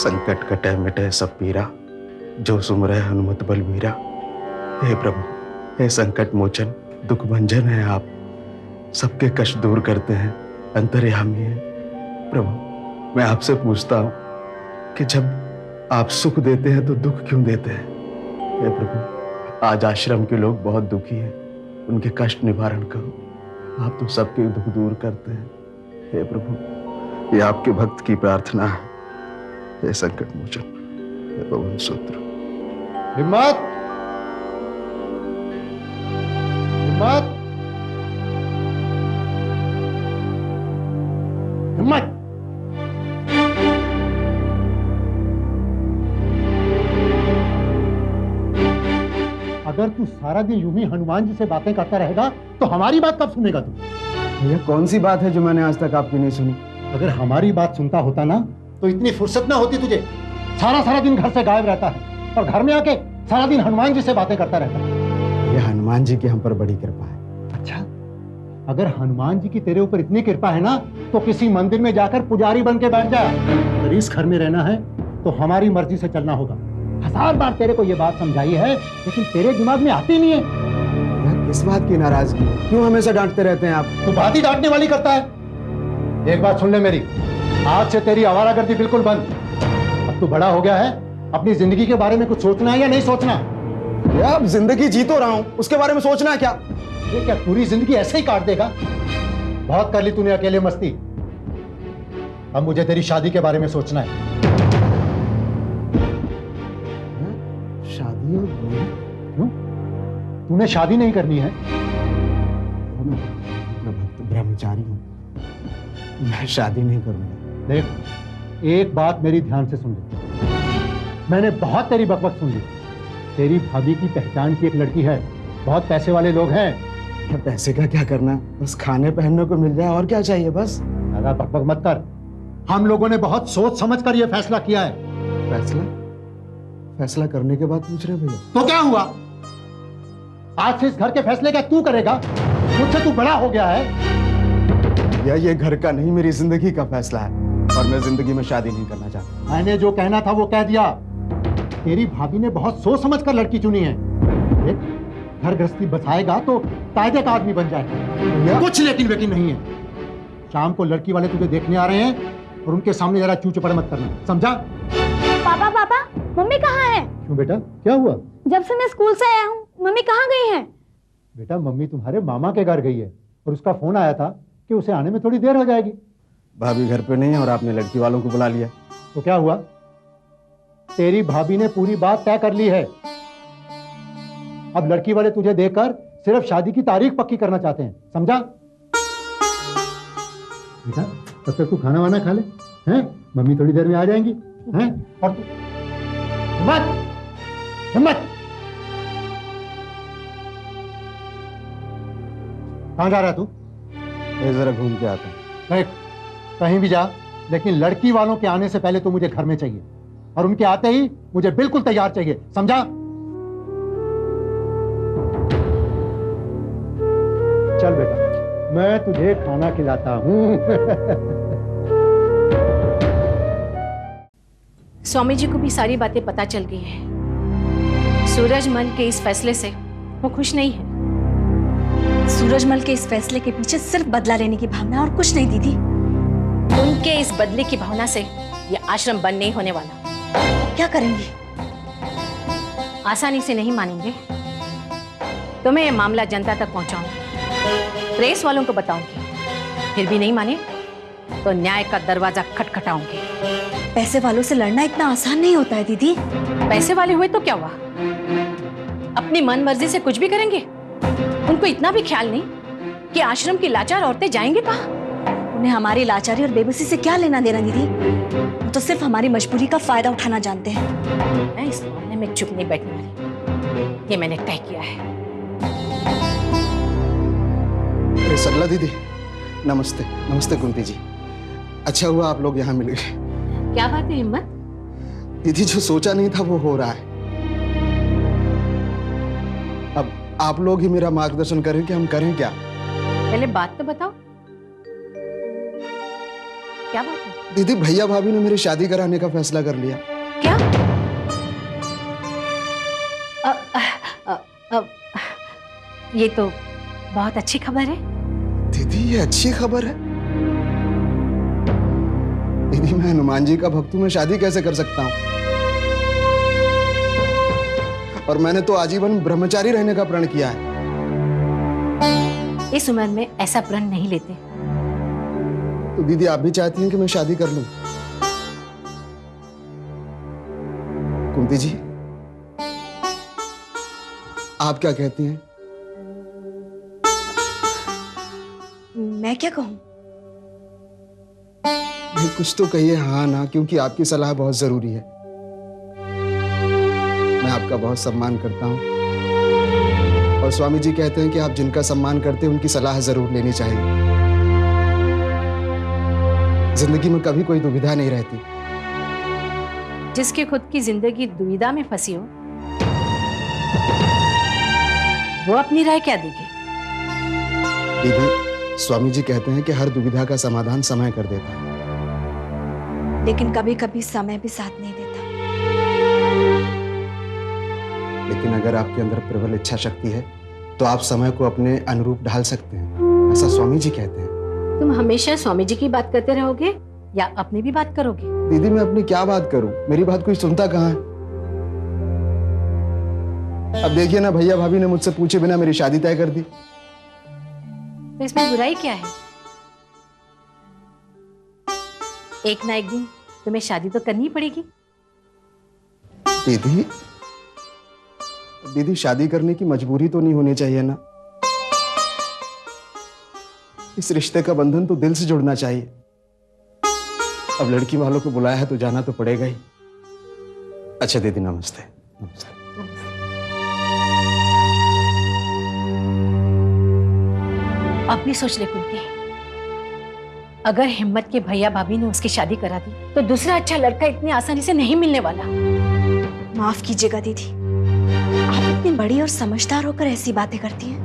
संकट कटे मिटे सब पीरा, जो सुमरे हनुमत बलबीरा। हे प्रभु, हे संकट मोचन, दुख भंजन है आप, सबके कष्ट दूर करते हैं, अंतर्यामी है। प्रभु, मैं आपसे पूछता हूं कि जब आप सुख देते हैं तो दुख क्यों देते हैं? हे प्रभु, आज आश्रम के लोग बहुत दुखी हैं, उनके कष्ट निवारण करो। आप तो सबके दुख दूर करते हैं। हे प्रभु, ये आपके भक्त की प्रार्थना है। हे संकट मोचन, हे पवन सूत्र। हिम्मत, हिम्मत, हिम्मत। अगर तू सारा दिन यूं ही हनुमान जी से बातें करता रहेगा तो हमारी बात कब सुनेगा तू? भैया, कौन सी बात है जो मैंने आज तक आपकी नहीं सुनी? अगर हमारी बात सुनता होता ना तो इतनी फुर्सत ना होती तुझे। सारा दिन घर से गायब रहता है और घर में आके सारा दिन हनुमान जी से बातें करता रहता है। ये हनुमान जी की हम पर बड़ी कृपा है। अच्छा, अगर हनुमान जी की तेरे ऊपर इतनी कृपा है ना तो किसी मंदिर में जाकर पुजारी बन के बैठ जा। अगर इस घर में रहना है तो हमारी मर्जी से चलना होगा। 1000 बार तेरे को ये बात समझाई है लेकिन तेरे दिमाग में आती नहीं है। किस बात की नाराजगी? क्यों हमेशा डांटते रहते हैं आप? तो बात ही डांटने वाली करता है। एक बात सुन ले मेरी, आज से तेरी आवारागर्दी बिल्कुल बंद। अब तू बड़ा हो गया है, अपनी जिंदगी के बारे में कुछ सोचना है या नहीं सोचना? अब जिंदगी जी तो रहा हूं, उसके बारे में सोचना है क्या? ये क्या पूरी जिंदगी ऐसे ही काट देगा? बहुत कर ली तूने अकेले मस्ती, अब मुझे तेरी शादी के बारे में सोचना है। शादी? क्यों? तूने शादी नहीं करनी है? ब्रह्मचारी हूं, मैं शादी नहीं करूंगा। देख, एक बात मेरी ध्यान से सुन ले। मैंने बहुत तेरी बकबक सुन ली। तेरी भाभी की पहचान की एक लड़की है, बहुत पैसे वाले लोग हैं। पैसे का क्या करना, बस खाने पहनने को मिल जाए, और क्या चाहिए बस। ज्यादा बकबक मत कर। हम लोगों ने बहुत सोच समझ कर यह फैसला किया है। फैसला? फैसला करने के बाद पूछ रहे भैया? तो क्या हुआ? आज से इस घर के फैसले क्या तू करेगा? मुझसे तू बड़ा हो गया है। या ये घर का नहीं, मेरी जिंदगी का फैसला है और मैं जिंदगी में शादी नहीं करना चाहता। मैंने जो कहना था वो कह दिया। तेरी भाभी ने बहुत सोच समझ कर लड़की चुनी है। घर गृहस्थी बसाएगा तो कायदे का आदमी बन जाएगा। कुछ लेकिन वेकिन नहीं है। शाम को लड़की वाले तुझे देखने आ रहे हैं और उनके सामने जरा चू चपड़ मत करना, समझा? पापा, मम्मी कहाँ है? क्यों बेटा, क्या हुआ? जब से मैं स्कूल से आया हूँ, मम्मी कहाँ गई हैं? बेटा, मम्मी तुम्हारे मामा के घर गई है और उसका फोन आया था कि उसे आने में थोड़ी देर हो जाएगी। भाभी घर पे नहीं है और आपने लड़की वालों को बुला लिया, तो क्या हुआ? तेरी भाभी ने पूरी बात तय कर ली है। अब लड़की वाले तुझे देखकर सिर्फ शादी की तारीख पक्की करना चाहते हैं, समझा? बेटा, तब तक तू खाना वाना खा ले, हैं? मम्मी थोड़ी देर में आ जाएंगी, हैं? और तू हिम्मत, हिम्मत, कहां जा रहा है तू? जरा घूम के आता हूं। देख, कहीं भी जा, लेकिन लड़की वालों के आने से पहले तो मुझे घर में चाहिए और उनके आते ही मुझे बिल्कुल तैयार चाहिए, समझा? चल बेटा, मैं तुझे खाना खिलाता हूं। स्वामी जी को भी सारी बातें पता चल गई है। सूरजमल के इस फैसले से वो खुश नहीं है। सूरजमल के इस फैसले के पीछे सिर्फ बदला लेने की भावना और कुछ नहीं दीदी। उनके इस बदले की भावना से ये आश्रम बंद नहीं होने वाला। क्या करेंगी? आसानी से नहीं मानेंगे। तुम्हें ये मामला जनता तक पहुंचाऊंगी, प्रेस वालों को बताऊंगी, फिर भी नहीं माने तो न्याय का दरवाजा खटखटाऊंगी। पैसे वालों से लड़ना इतना आसान नहीं होता है दीदी। पैसे वाले हुए तो क्या हुआ, अपनी मन मर्जी से कुछ भी करेंगे। उनको इतना भी ख्याल नहीं कि आश्रम की लाचार औरतें जाएंगी कहाँ। उन्हें हमारी लाचारी और बेबसी से क्या लेना देना दीदी? वो तो सिर्फ हमारी मजबूरी का फायदा उठाना जानते हैं। मैं इस मामले में चुप नहीं बैठने वाली, ये मैंने तय किया है। सरला दीदी, नमस्ते। नमस्ते कुंती जी, अच्छा हुआ आप लोग यहाँ मिल गए। क्या बात है हिम्मत? दीदी, जो सोचा नहीं था वो हो रहा है। अब आप लोग ही मेरा मार्गदर्शन करें कि हम करें क्या। पहले बात तो बताओ। क्या बात है? दीदी, भैया भाभी ने मेरी शादी कराने का फैसला कर लिया। क्या? ये तो बहुत अच्छी खबर है। दीदी, ये अच्छी खबर है? दीदी, मैं हनुमान जी का भक्त हूं, मैं शादी कैसे कर सकता हूं? और मैंने तो आजीवन ब्रह्मचारी रहने का प्रण किया है। इस उम्र में ऐसा प्रण नहीं लेते। तो दीदी, आप भी चाहती हैं कि मैं शादी कर लूं? कुंती जी, आप क्या कहती हैं? मैं क्या कहूं? भाई, कुछ तो कहिए हाँ ना, क्योंकि आपकी सलाह बहुत जरूरी है। मैं आपका बहुत सम्मान करता हूं और स्वामी जी कहते हैं कि आप जिनका सम्मान करते हैं उनकी सलाह जरूर लेनी चाहिए। जिंदगी में कभी कोई दुविधा नहीं रहती। जिसकी खुद की जिंदगी दुविधा में फंसी हो, वो अपनी राय क्या देगी? दीदी, स्वामी जी कहते हैं कि हर दुविधा का समाधान समय कर देता है। लेकिन कभी कभी समय भी साथ नहीं देता। लेकिन अगर आपके अंदर प्रबल इच्छा शक्ति है तो आप समय को अपने अनुरूप ढाल सकते हैं, ऐसा स्वामी जी कहते हैं। तुम हमेशा स्वामी जी की बात करते रहोगे या अपनी भी बात करोगे? दीदी, मैं अपनी क्या बात करूं? मेरी बात कोई सुनता कहाँ है? अब देखिए ना, भैया भाभी ने मुझसे पूछे बिना मेरी शादी तय कर दी। तो इसमें बुराई क्या है? एक ना एक दिन तुम्हें शादी तो करनी ही पड़ेगी। दीदी, शादी करने की मजबूरी तो नहीं होनी चाहिए ना। इस रिश्ते का बंधन तो दिल से जुड़ना चाहिए। अब लड़की वालों को बुलाया है तो जाना तो पड़ेगा ही। अच्छा दीदी, नमस्ते। नमस्ते। अब भी सोच ले कुंती, अगर हिम्मत के भैया भाभी ने उसकी शादी करा दी तो दूसरा अच्छा लड़का इतनी आसानी से नहीं मिलने वाला। माफ कीजिएगा दीदी, आप इतनी बड़ी और समझदार होकर ऐसी बातें करती हैं।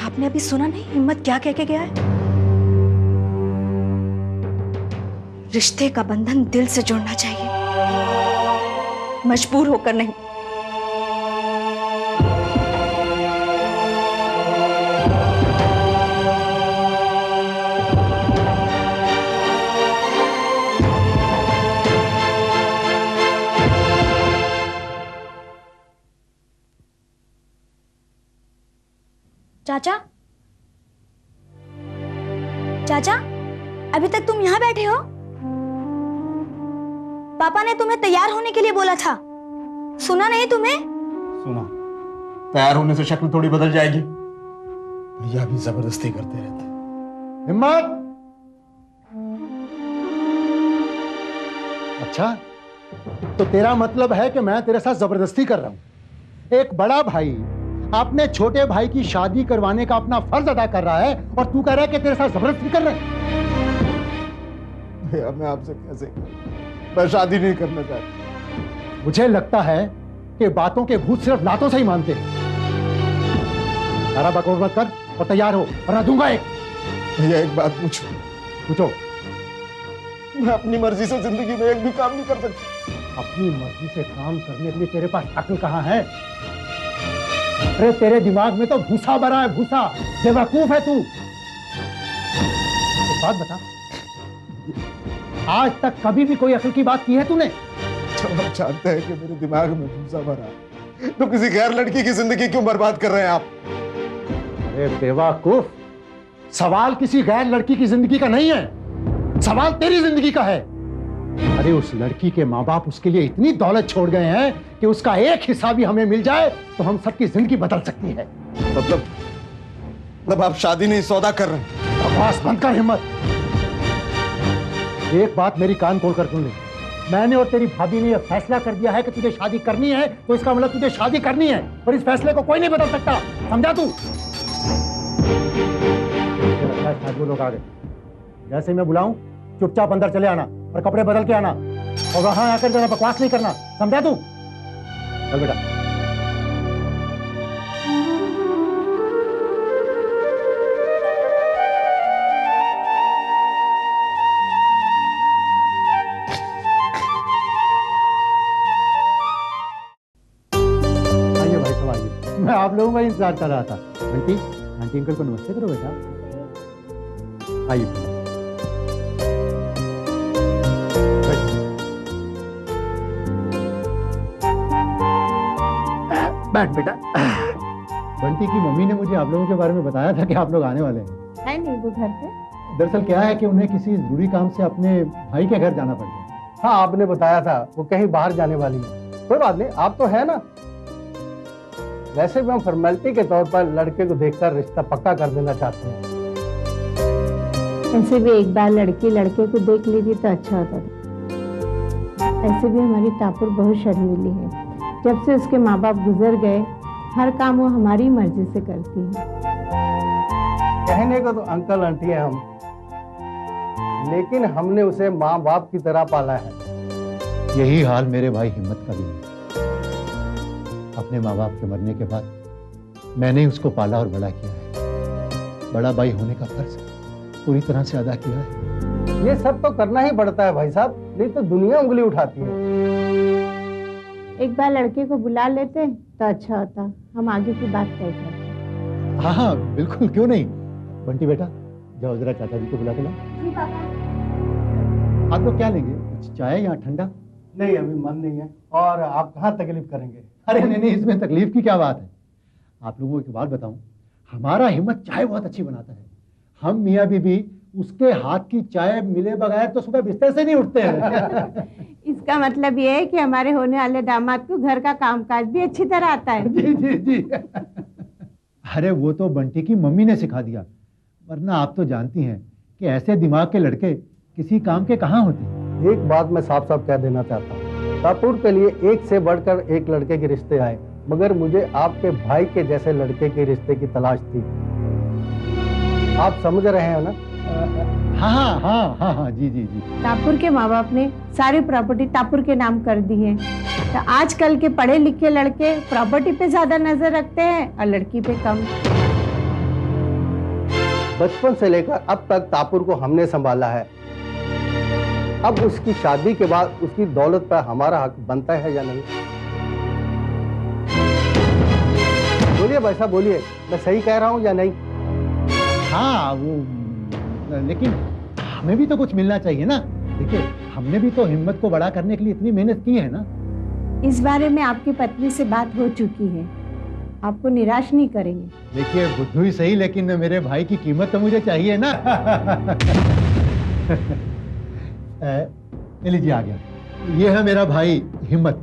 आपने अभी सुना नहीं हिम्मत क्या कह के गया है? रिश्ते का बंधन दिल से जोड़ना चाहिए, मजबूर होकर नहीं। चाचा, चाचा, अभी तक तुम यहाँ बैठे हो? पापा ने तुम्हें तैयार होने के लिए बोला था, सुना नहीं तुम्हें? सुना। तैयार होने से शक्ल थोड़ी बदल जाएगी। भैया भी जबरदस्ती करते रहते। हिम्मत! अच्छा, तो तेरा मतलब है कि मैं तेरे साथ जबरदस्ती कर रहा हूं। एक बड़ा भाई अपने छोटे भाई की शादी करवाने का अपना फर्ज अदा कर रहा है और तू कह रहा है कि तेरे साथ जबरदस्ती कर रहा है। भैया, मैं आपसे कैसे कहूं? मैं शादी नहीं करना चाहता। मुझे लगता है कि बातों के भूत सिर्फ लातों से ही मानते हैं। सारा बकवास मत कर और तैयार हो वरना दूंगा एक। भैया, एक बात पूछो। पूछो। मैं अपनी मर्जी से जिंदगी में एक भी काम नहीं कर सकता। अपनी मर्जी से काम करने के लिए तेरे पास अक्ल कहाँ है? अरे तेरे दिमाग में तो भूसा भरा है, भूसा। बेवकूफ है तू। एक बात बता, आज तक कभी भी कोई अक्ल की बात की है तूने? जब आप जानते हैं कि मेरे दिमाग में भूसा भरा है तो किसी गैर लड़की की जिंदगी क्यों बर्बाद कर रहे हैं आप? अरे बेवकूफ, सवाल किसी गैर लड़की की जिंदगी का नहीं है, सवाल तेरी जिंदगी का है। अरे उस लड़की के माँ बाप उसके लिए इतनी दौलत छोड़ गए हैं कि उसका एक हिस्सा भी हमें मिल जाए तो हम सबकी जिंदगी बदल सकती है। मतलब आप शादी नहीं सौदा कर रहे हैं? बकवास बंद कर हिम्मत। एक बात मेरी कान खोल कर सुन ले, मैंने और तेरी भाभी ने यह फैसला कर दिया है कि तुझे शादी करनी है तो इसका मतलब तुझे शादी करनी है और इस फैसले को कोई नहीं बदल सकता, समझा तू? वो लोग आ गए, जैसे मैं बुलाऊं चुपचाप अंदर चले आना और कपड़े बदल के आना और वहां आकर जरा बकवास नहीं करना, समझा तू? चल बेटा। इंतजार कर रहा था। आंटी, आंटी अंकल को नमस्ते करो बेटा। आइए बैठ बेटा। बंटी की मम्मी ने मुझे आप लोगों के बारे में बताया था कि आप लोग आने वाले हैं। है नहीं वो घर पे? दरअसल क्या है कि उन्हें किसी जरूरी काम से अपने भाई के घर जाना पड़ गया। हाँ, आपने बताया था वो कहीं बाहर जाने वाली है। कोई बात नहीं, आप तो है ना। वैसे भी हम फॉर्मेलिटी के तौर पर लड़के को देखकर रिश्ता पक्का कर देना चाहते हैं। ऐसे भी एक बार लड़की लड़के को देख लेती तो अच्छा होता था। ऐसे भी हमारी तापुर बहुत शर्मीली है। जब से उसके माँ बाप गुजर गए, हर काम वो हमारी मर्जी से करती है। कहने को तो अंकल आंटी है हम, लेकिन हमने उसे माँ बाप की तरह पाला है। यही हाल मेरे भाई हिम्मत का भी है। अपने माँ बाप के मरने के बाद मैंने उसको पाला और बड़ा किया है। बड़ा भाई होने का फर्ज पूरी तरह से अदा किया है। ये सब तो करना ही पड़ता है भाई साहब, नहीं तो दुनिया उंगली उठाती है। एक बार लड़के को बुला लेते तो अच्छा होता, हम आगे की बात तय करते। हाँ हाँ बिल्कुल, क्यों नहीं। बंटी बेटा जाओ जरा चाचा जी को बुला के लाओ। आप लोग क्या लेंगे, कुछ चाय या ठंडा? नहीं, अभी मन नहीं है। और आप कहाँ तकलीफ करेंगे? अरे नहीं नहीं, इसमें तकलीफ की क्या बात है। आप लोगों को एक बात बताऊं, हमारा हिम्मत चाय बहुत अच्छी बनाता है। हम मियाँ बीबी उसके हाथ की चाय मिले बगैर तो सुबह बिस्तर से नहीं उठते हैं। इसका मतलब ये है कि हमारे होने वाले दामाद को घर का कामकाज भी अच्छी तरह आता है। जी जी जी। अरे वो तो बंटी की मम्मी ने सिखा दिया, वरना आप तो जानती हैं कि ऐसे दिमाग के लड़के किसी काम के कहाँ होते। एक बात मैं साफ साफ कह देना चाहता हूँ, तापुर के लिए एक से बढ़कर एक लड़के के रिश्ते आए, मगर मुझे आपके भाई के जैसे लड़के के रिश्ते की तलाश थी। आप समझ रहे हैं ना? हाँ हाँ हाँ हाँ हाँ जी जी जी। तापुर के माँ बाप ने सारी प्रॉपर्टी तापुर के नाम कर दी है। तो आजकल के पढ़े लिखे लड़के प्रॉपर्टी पे ज्यादा नजर रखते हैं और लड़की पे कम। बचपन से लेकर अब तक तापुर को हमने संभाला है। अब उसकी शादी के बाद उसकी दौलत पर हमारा हक बनता है या नहीं? बोलिए भाई साहब, बोलिए, मैं सही कह रहा हूँ या नहीं? हाँ वो, लेकिन हमें भी तो कुछ मिलना चाहिए ना। देखिए हमने भी तो हिम्मत को बड़ा करने के लिए इतनी मेहनत की है ना। इस बारे में आपकी पत्नी से बात हो चुकी है, आपको निराश नहीं करेंगे। देखिए बुद्धू ही सही, लेकिन मेरे भाई की कीमत तो मुझे चाहिए ना। लीजिए आ गया, ये है मेरा भाई हिम्मत।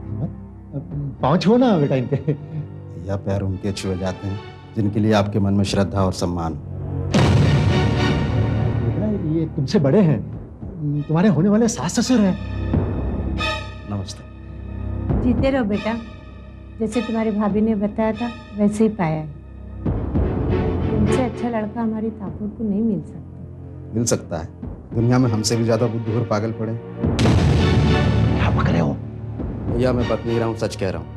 हिम्मत पाँव छुओ ना बेटा इनके। या पैर उनके छुए जाते हैं जिनके लिए आपके मन में श्रद्धा और सम्मान। ये तुमसे बड़े हैं, तुम्हारे होने वाले सास ससुर हैं। नमस्ते। जीते रहो बेटा, जैसे तुम्हारी भाभी ने बताया था वैसे ही पाया है। तुमसे अच्छा लड़का हमारी तापुर को नहीं मिल सकता। मिल सकता है, दुनिया में हमसे भी ज्यादा बुद्धू और पागल पड़े। क्या पक रहे हो? भैया मैं बक नहीं रहा हूँ, सच कह रहा हूँ।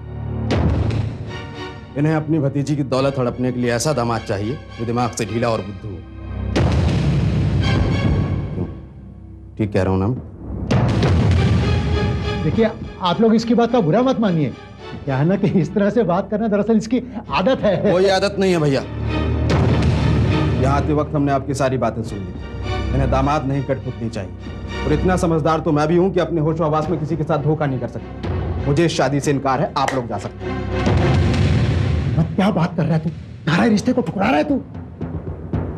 इन्हें अपनी भतीजी की दौलत हड़पने के लिए ऐसा दामाद चाहिए जो दिमाग से ढीला और बुद्धू हो। ठीक कह रहा हूँ ना? देखिए आप लोग इसकी बात का बुरा मत मानिए। क्या है ना कि इस तरह से बात करना दरअसल इसकी आदत है। कोई आदत नहीं है भैया। यहाँ आते वक्त हमने आपकी सारी बातें सुन ली। इन्हें दामाद नहीं कठपुतली चाहिए। और इतना समझदार तो मैं भी हूँ कि अपने होशो हवास में किसी के साथ धोखा नहीं कर सकता। मुझे इस शादी से इनकार है, आप लोग जा सकते हैं। मत क्या बात कर रहा है तू? हमारे रिश्ते को ठुकरा रहा है तू?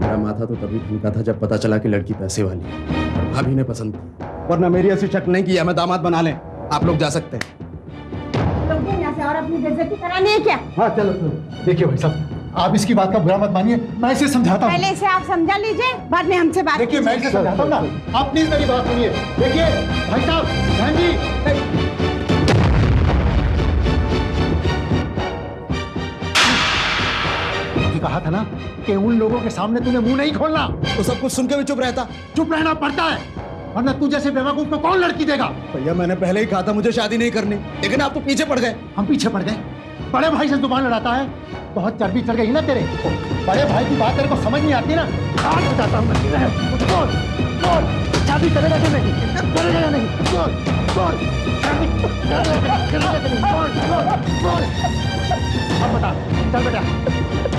मेरा माथा तो तभी ठुमका था जब पता चला कि लड़की पैसे वाली है। भाभी ने पसंद की, वरना मेरी ऐसी शक नहीं किया मैं दामाद बना लें। आप लोग जा सकते हैं। यहाँ से और अपनी बेइज्जती करानी है क्या? हाँ चलो। देखिए भाई साहब, आप इसकी बात का बुरा मत मानिए, मैं इसे समझाता हूँ। पहले इसे आप समझा लीजिए, बाद में हमसे बात देखिए मैं इसे समझाता हूँ ना, आप प्लीज मेरी बात सुनिए। देखिए भाई साहब, बहन जी, कहा था ना कि उन लोगों के सामने तूने मुंह नहीं खोलना। तो सब कुछ सुन के भी चुप रहता। चुप रहना पड़ता है, वरना तू जैसे बेवकूफ को कौन लड़की देगा? भैया मैंने पहले ही कहा था मुझे शादी नहीं करनी, लेकिन आप तो पीछे पड़ गए। हम पीछे पड़ गए? बड़े भाई से जुबान लड़ाता है, बहुत चर्बी चढ़ गई ना तेरे। बड़े भाई की बात तेरे को समझ नहीं आती ना। आज बताता हूँ शादी करेगा कि नहीं? करेगा या नहीं? अब बता। चल बेटा।